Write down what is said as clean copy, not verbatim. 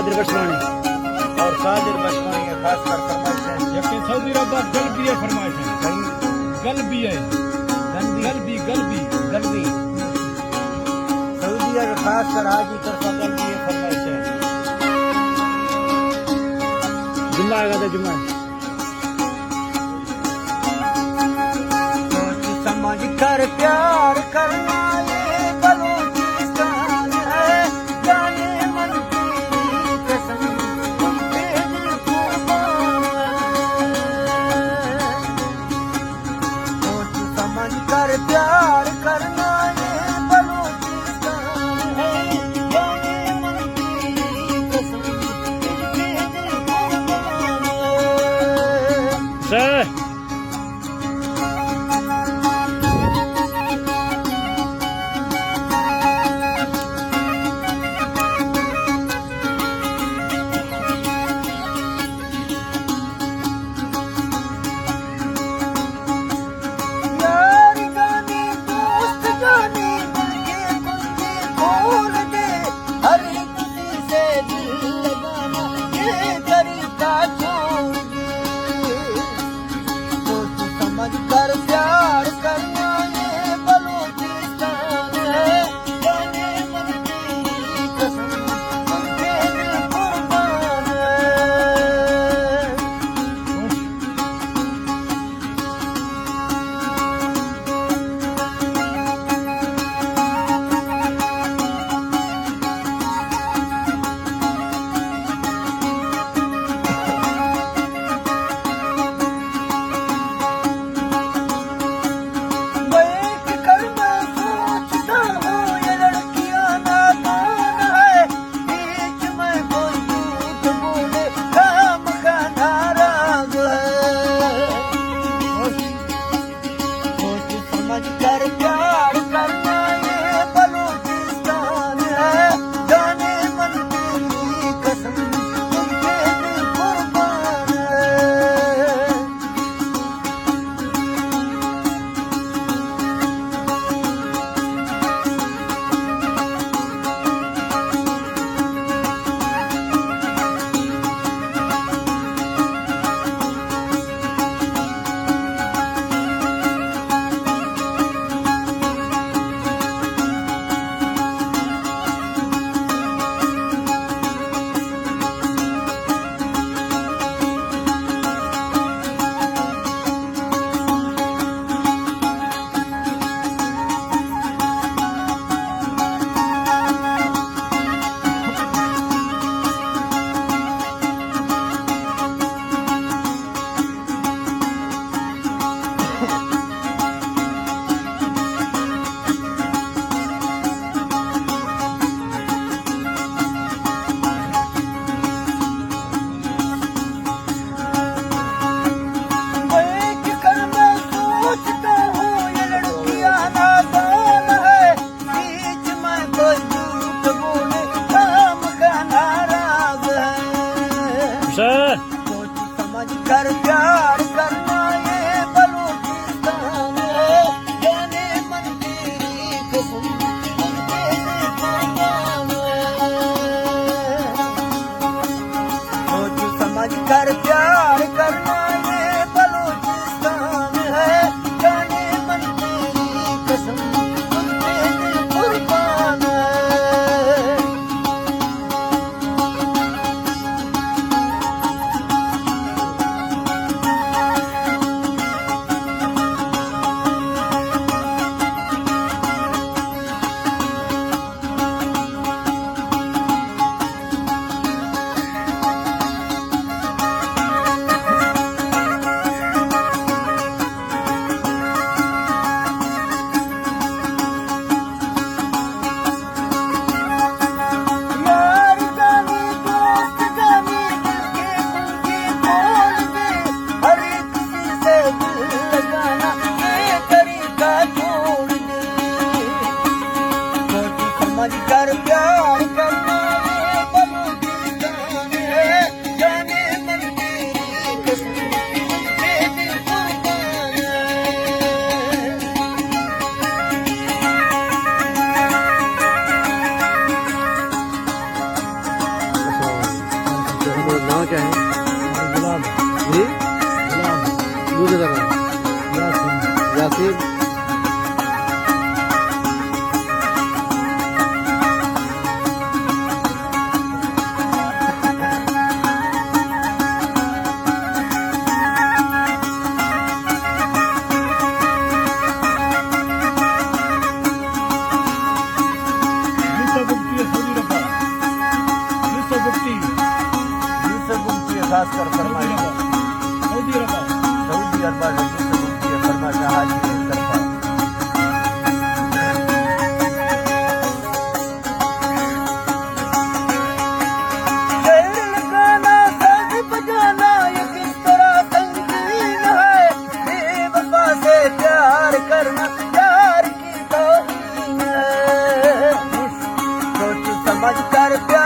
कादिर बशवानी और कादिर बशवानी के खास कर फरमाइश है जबकि सऊदी अरब गलबी है फरमाइश है गलबी है गलबी गलबी गलबी सऊदी के खास कर हाजी तरफा गलबी है फरमाइश है जुम्मा आएगा तो जुम्मा सोच समझ कर प्यार करना ये बलूचिस्तान है जाने मन की कसम उनके दिल कुर्बान है सोच समझ कर प्यार करना ये बलूचिस्तान है जाने मन की कसम उनके दिल कुर्बान है सर कर प्यार करना ये बलूचिस्तान है जाने मन की कसम उनके दिल कुर्बान है कर प्यार करना ये बलूचिस्तान है जाने मन की कसम उनके दिल कुर्बान है सोच समझ कर प्यार करना ये बलूचिस्तान है जाने मन की कसम उनके दिल कुर्बान है सोच समझ कर प्यार करना ये बलूचिस्तान है जाने मन की कसम उनके दिल कुर्बान है तो नाम क्या है? गुलाब जी गुलाब दूसरे तरह यासीन यासीन यूसुफ मुफ्ती सऊदी अरब यूसुफ मुफ्ती यूसुफ मुफ्ती खास कर फरमाइश सऊदी अरब सऊदी अरब में यूसुफ मुफ्ती फरमाइश हाजी की तरफा शेर लगाना साज बजाना ये किस तरह संगीन है बेवफा से प्यार करना प्यार की तौहीन है सोच समझ कर प्यार